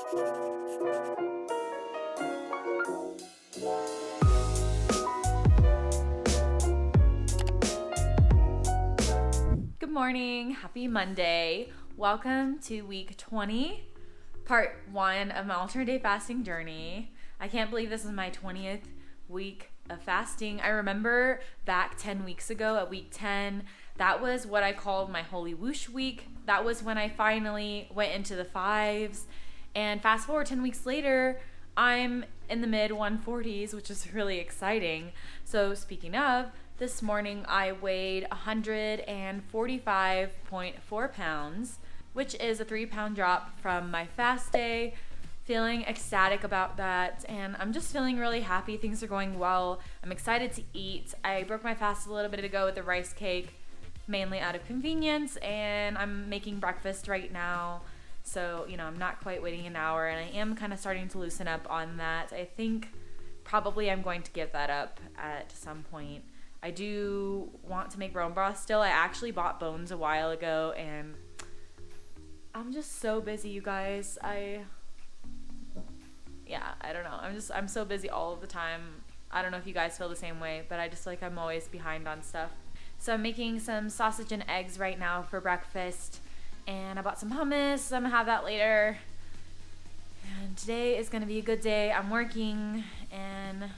Good morning, happy Monday. Welcome to week 20, part 1 of my alternate day fasting journey. I can't believe this is my 20th week of fasting. I remember back 10 weeks ago at week 10, that was what I called my Holy Whoosh week. That was when I finally went into the fives. And fast forward 10 weeks later, I'm in the mid 140s, which is really exciting. So speaking of, this morning I weighed 145.4 pounds, which is a 3-pound drop from my fast day. Feeling ecstatic about that, and I'm just feeling really happy. Things are going well. I'm excited to eat. I broke my fast a little bit ago with a rice cake, mainly out of convenience, and I'm making breakfast right now. So, I'm not quite waiting an hour, and I am kind of starting to loosen up on that. I think probably I'm going to give that up at some point. I do want to make bone broth still. I actually bought bones a while ago, and I'm just so busy, you guys. I don't know. I'm so busy all of the time. I don't know if you guys feel the same way, but I just feel like I'm always behind on stuff. So I'm making some sausage and eggs right now for breakfast, and I bought some hummus. I'm gonna have that later. And today is gonna be a good day. I'm working, and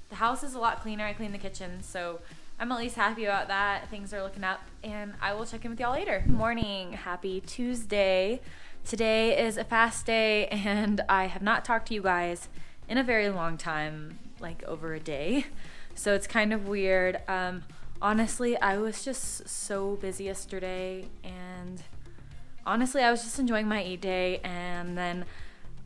the house is a lot cleaner. I cleaned the kitchen, so I'm at least happy about that. Things are looking up, and I will check in with y'all later. Morning, happy Tuesday. Today is a fast day, and I have not talked to you guys in a very long time, like over a day. So it's kind of weird. Honestly, I was just so busy yesterday, and honestly, I was just enjoying my eat day, and then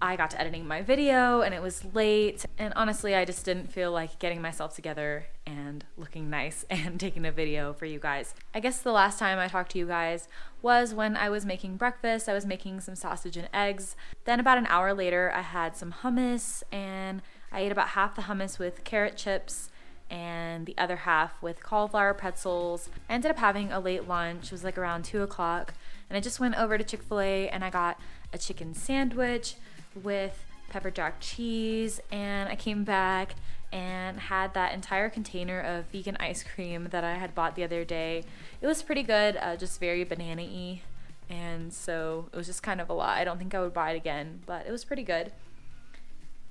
I got to editing my video and it was late, and honestly I just didn't feel like getting myself together and looking nice and taking a video for you guys. I guess the last time I talked to you guys was when I was making breakfast. I was making some sausage and eggs. Then about an hour later I had some hummus, and I ate about half the hummus with carrot chips and the other half with cauliflower pretzels. I ended up having a late lunch. It was like around 2 o'clock, and I just went over to Chick-fil-A and I got a chicken sandwich with pepper jack cheese, and I came back and had that entire container of vegan ice cream that I had bought the other day. It was pretty good, just very banana-y, and so it was just kind of a lot. I don't think I would buy it again, but it was pretty good.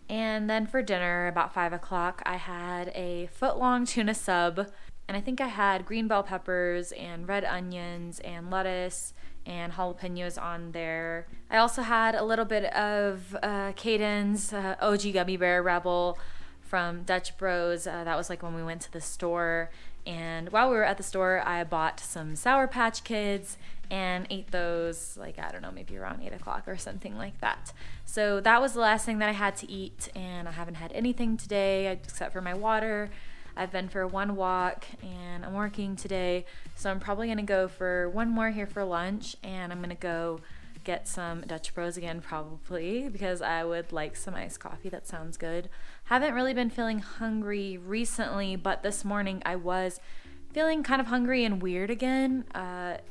And then for dinner, about 5 o'clock, I had a foot-long tuna sub, and I think I had green bell peppers and red onions and lettuce and jalapenos on there. I also had a little bit of Caden's OG Gummy Bear Rebel from Dutch Bros. That was like when we went to the store. And while we were at the store, I bought some Sour Patch Kids and ate those, like, I don't know, maybe around 8 o'clock or something like that. So that was the last thing that I had to eat, and I haven't had anything today except for my water. I've been for one walk, and I'm working today, so I'm probably going to go for one more here for lunch, and I'm going to go get some Dutch Bros again probably, because I would like some iced coffee. That sounds good. Haven't really been feeling hungry recently, but this morning I was feeling kind of hungry and weird again.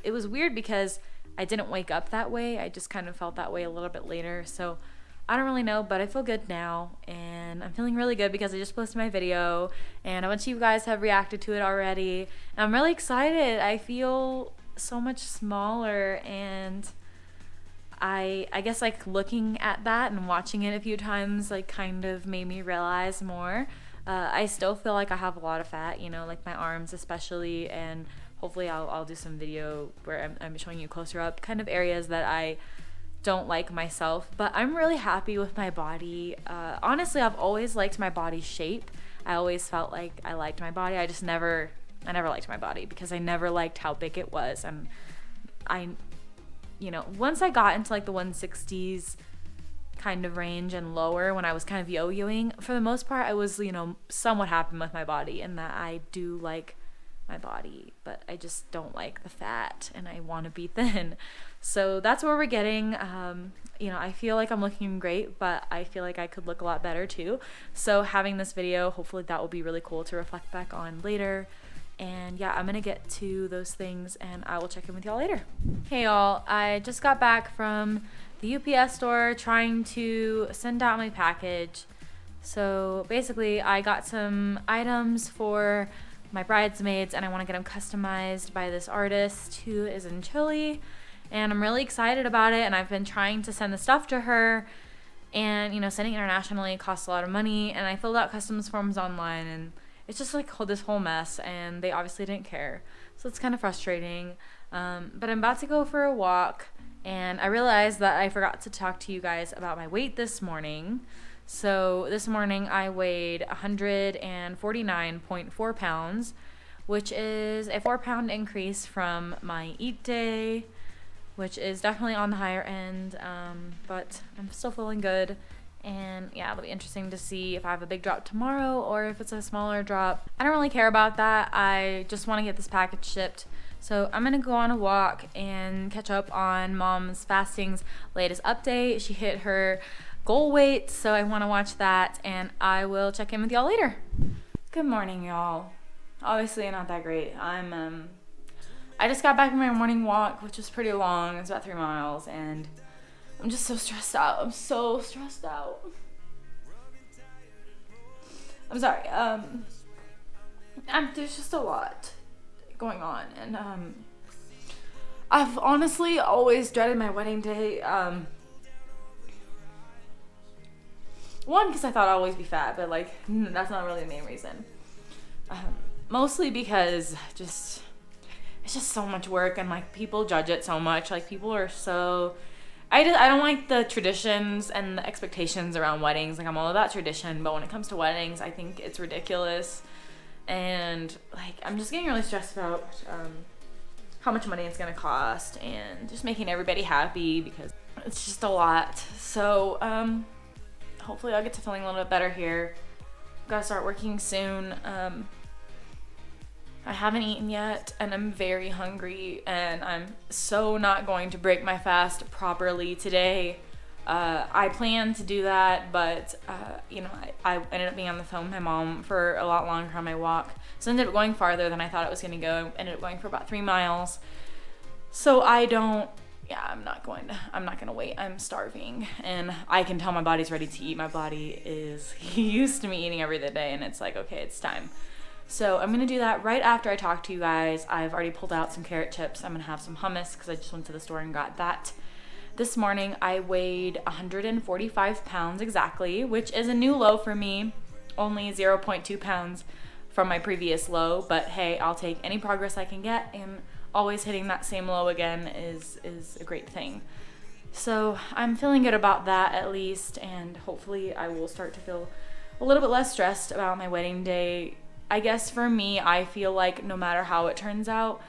It was weird because I didn't wake up that way. I just kind of felt that way a little bit later, so I don't really know, but I feel good now, and I'm feeling really good because I just posted my video, and a bunch of you guys have reacted to it already, and I'm really excited. I feel so much smaller, and I guess like looking at that and watching it a few times like kind of made me realize more. I still feel like I have a lot of fat, like my arms especially, and hopefully I'll do some video where I'm showing you closer up kind of areas that I don't like myself, but I'm really happy with my body. Honestly, I've always liked my body shape. I always felt like I liked my body. I never liked my body because I never liked how big it was. And once I got into like the 160s kind of range and lower, when I was kind of yo-yoing, for the most part, I was, somewhat happy with my body, and that I do like my body, but I just don't like the fat, and I want to be thin. So that's where we're getting. I feel like I'm looking great, but I feel like I could look a lot better too. So having this video, hopefully that will be really cool to reflect back on later. And yeah, I'm gonna get to those things, and I will check in with y'all later. Hey y'all, I just got back from the UPS store trying to send out my package. So basically I got some items for my bridesmaids and I want to get them customized by this artist who is in Chile, and I'm really excited about it. And I've been trying to send the stuff to her, and sending internationally costs a lot of money, and I filled out customs forms online and it's just like this whole mess, and they obviously didn't care. So it's kind of frustrating. But I'm about to go for a walk, and I realized that I forgot to talk to you guys about my weight this morning. So this morning I weighed 149.4 pounds, which is a 4-pound increase from my eat day, which is definitely on the higher end, but I'm still feeling good. And yeah, it'll be interesting to see if I have a big drop tomorrow or if it's a smaller drop. I don't really care about that. I just want to get this package shipped. So I'm gonna go on a walk and catch up on Mom's fasting's latest update. She hit her goal weight, so I want to watch that, and I will check in with y'all later. Good morning, y'all. Obviously not that great. I just got back from my morning walk, which was pretty long. It's about 3 miles, and I'm just so stressed out. I'm so stressed out. I'm sorry. There's just a lot going on, and I've honestly always dreaded my wedding day. One, because I thought I'd always be fat, but that's not really the main reason. Mostly because it's just so much work, and people judge it so much. People are so, I don't like the traditions and the expectations around weddings. I'm all about tradition, but when it comes to weddings, I think it's ridiculous. And I'm just getting really stressed about how much money it's gonna cost, and just making everybody happy, because it's just a lot. So hopefully I'll get to feeling a little bit better here. Gotta start working soon. I haven't eaten yet, and I'm very hungry, and I'm so not going to break my fast properly today. I planned to do that, but I ended up being on the phone with my mom for a lot longer on my walk, so I ended up going farther than I thought it was going to go. I ended up going for about 3 miles. So I'm not going to wait. I'm starving, and I can tell my body's ready to eat. My body is used to me eating every day, and it's okay, it's time. So I'm going to do that right after I talk to you guys. I've already pulled out some carrot chips. I'm going to have some hummus because I just went to the store and got that. This morning I weighed 145 pounds exactly, which is a new low for me. Only 0.2 pounds from my previous low, but hey, I'll take any progress I can get, and always hitting that same low again is a great thing. So I'm feeling good about that, at least, and hopefully I will start to feel a little bit less stressed about my wedding day. I guess for me, I feel no matter how it turns out,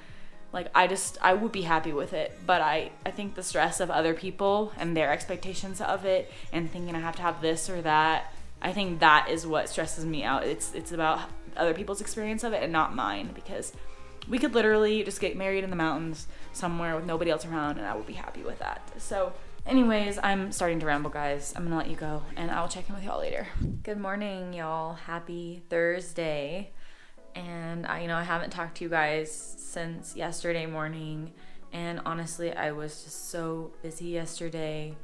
I would be happy with it. But I think the stress of other people and their expectations of it, and thinking I have to have this or that, I think that is what stresses me out. It's about other people's experience of it and not mine, because we could literally just get married in the mountains somewhere with nobody else around, and I would be happy with that. So anyways, I'm starting to ramble, guys. I'm gonna let you go, and I'll check in with y'all later. Good morning, y'all. Happy Thursday. And I haven't talked to you guys since yesterday morning, and honestly, I was just so busy yesterday.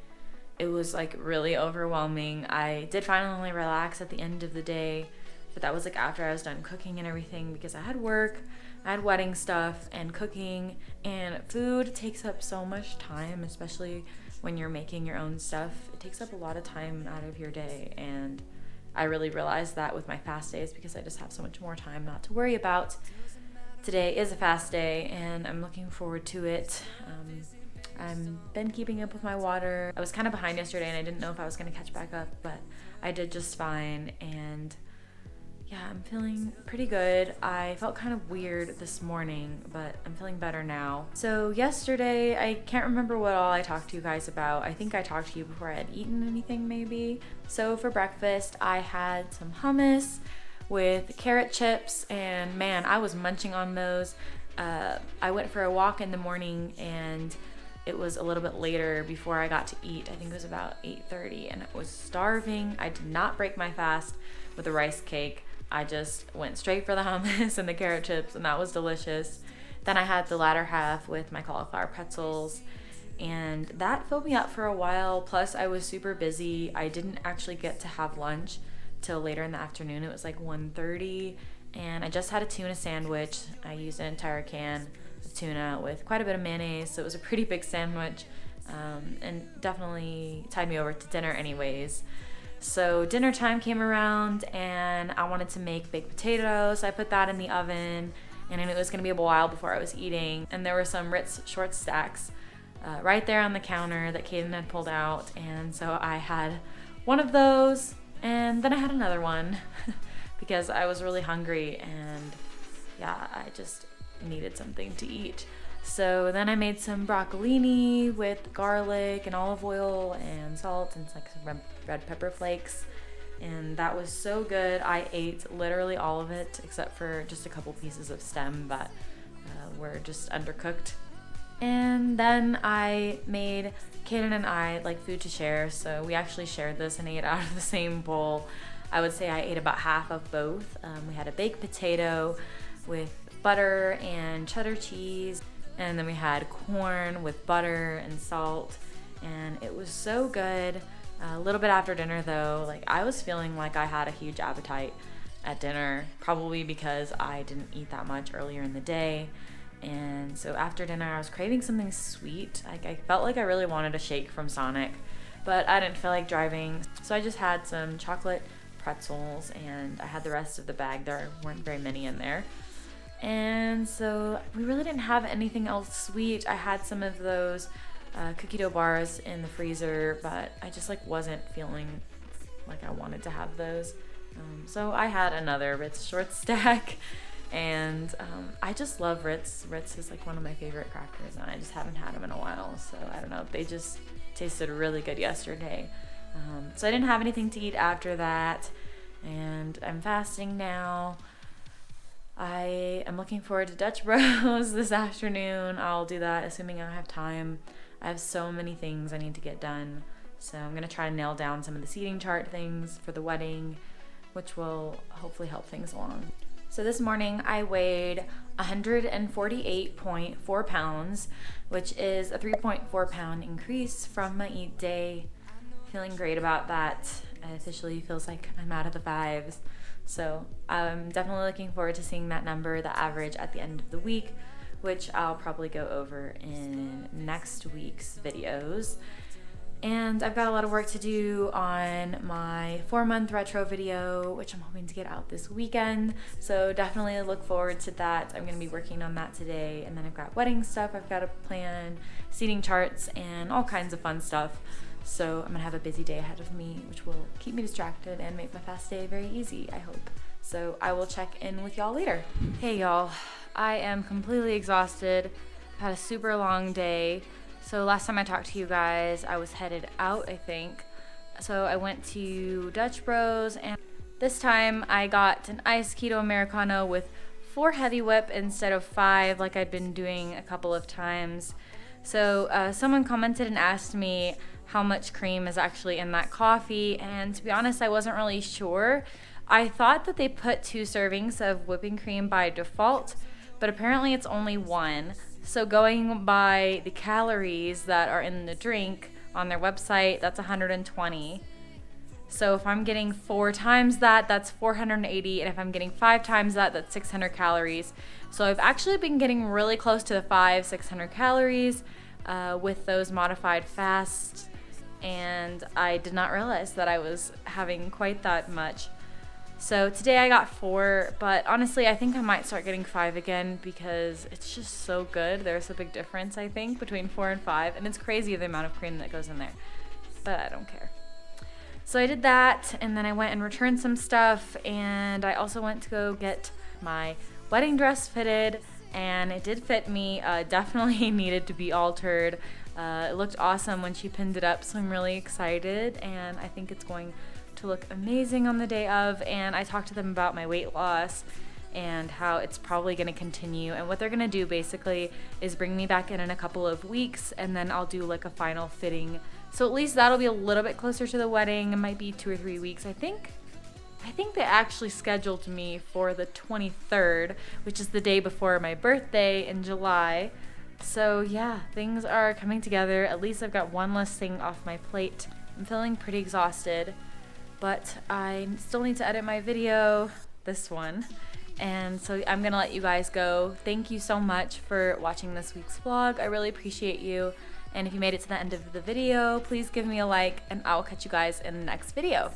It was really overwhelming. I did finally relax at the end of the day, but that was after I was done cooking and everything, because I had work, I had wedding stuff and cooking, and food takes up so much time, especially when you're making your own stuff. It takes up a lot of time out of your day, and I really realized that with my fast days, because I just have so much more time not to worry about. Today is a fast day, and I'm looking forward to it. I've been keeping up with my water. I was kind of behind yesterday, and I didn't know if I was going to catch back up, but I did just fine, and yeah, I'm feeling pretty good. I felt kind of weird this morning, but I'm feeling better now. So yesterday, I can't remember what all I talked to you guys about. I think I talked to you before I had eaten anything, maybe. So for breakfast, I had some hummus with carrot chips, and man, I was munching on those. I went for a walk in the morning, and it was a little bit later before I got to eat. I think it was about 8:30, and I was starving. I did not break my fast with the rice cake. I just went straight for the hummus and the carrot chips, and that was delicious. Then I had the latter half with my cauliflower pretzels, and that filled me up for a while. Plus I was super busy. I didn't actually get to have lunch till later in the afternoon. It was like 1:30, and I just had a tuna sandwich. I used an entire can of tuna with quite a bit of mayonnaise, so it was a pretty big sandwich, and definitely tied me over to dinner anyways. So dinner time came around and I wanted to make baked potatoes. I put that in the oven, and I knew it was gonna be a while before I was eating. And there were some Ritz short stacks right there on the counter that Kaden had pulled out. And so I had one of those, and then I had another one because I was really hungry, and yeah, I just needed something to eat. So then I made some broccolini with garlic and olive oil and salt and like some red pepper flakes, and that was so good. I ate literally all of it except for just a couple pieces of stem that were just undercooked. And then I made Kaden and I like food to share, so we actually shared this and ate out of the same bowl. I would say I ate about half of both. We had a baked potato with butter and cheddar cheese, and then we had corn with butter and salt, and it was so good. A little bit after dinner though, like I was feeling like I had a huge appetite at dinner, probably because I didn't eat that much earlier in the day. And so after dinner I was craving something sweet. Like I felt like I really wanted a shake from Sonic, but I didn't feel like driving, so I just had some chocolate pretzels, and I had the rest of the bag. There weren't very many in there. And so we really didn't have anything else sweet. I had some of those cookie dough bars in the freezer, but I just like wasn't feeling like I wanted to have those. So I had another Ritz short stack, and I just love Ritz. Ritz is like one of my favorite crackers, and I just haven't had them in a while, so I don't know. They just tasted really good yesterday. So I didn't have anything to eat after that, and I'm fasting now. I am looking forward to Dutch Bros this afternoon. I'll do that assuming I have time. I have so many things I need to get done, so I'm gonna try to nail down some of the seating chart things for the wedding, which will hopefully help things along. So this morning I weighed 148.4 pounds, which is a 3.4 pound increase from my eat day. Feeling great about that. It officially feels like I'm out of the fives. So I'm definitely looking forward to seeing that number, the average at the end of the week, which I'll probably go over in next week's videos. And I've got a lot of work to do on my 4-month retro video, which I'm hoping to get out this weekend. So definitely look forward to that. I'm gonna be working on that today. And then I've got wedding stuff I've got to plan, seating charts, and all kinds of fun stuff. So I'm gonna have a busy day ahead of me, which will keep me distracted and make my fast day very easy, I hope. So I will check in with y'all later. Hey y'all, I am completely exhausted. I've had a super long day. So last time I talked to you guys, I was headed out, I think. So I went to Dutch Bros, and this time I got an iced keto Americano with 4 heavy whip instead of 5 like I'd been doing a couple of times. So someone commented and asked me how much cream is actually in that coffee, and to be honest, I wasn't really sure. I thought that they put 2 servings of whipping cream by default, but apparently it's only 1. So going by the calories that are in the drink on their website, that's 120. So if I'm getting 4 times that, that's 480, and if I'm getting 5 times that, that's 600 calories. So I've actually been getting really close to the 600 calories with those modified fasts, and I did not realize that I was having quite that much. So today I got 4, but honestly I think I might start getting 5 again because it's just so good. There's a big difference, I think, between 4 and 5, and it's crazy the amount of cream that goes in there, but I don't care. So I did that, and then I went and returned some stuff, and I also went to go get my wedding dress fitted, and it did fit me. Definitely needed to be altered. It looked awesome when she pinned it up, so I'm really excited, and I think it's going to look amazing on the day of. And I talked to them about my weight loss and how it's probably going to continue, and what they're going to do basically is bring me back in a couple of weeks, and then I'll do like a final fitting. So at least that'll be a little bit closer to the wedding. It might be 2 or 3 weeks, I think they actually scheduled me for the 23rd, which is the day before my birthday in July. So yeah, things are coming together. At least I've got one less thing off my plate. I'm feeling pretty exhausted, but I still need to edit my video, this one. And so I'm gonna let you guys go. Thank you so much for watching this week's vlog. I really appreciate you. And if you made it to the end of the video, please give me a like, and I'll catch you guys in the next video.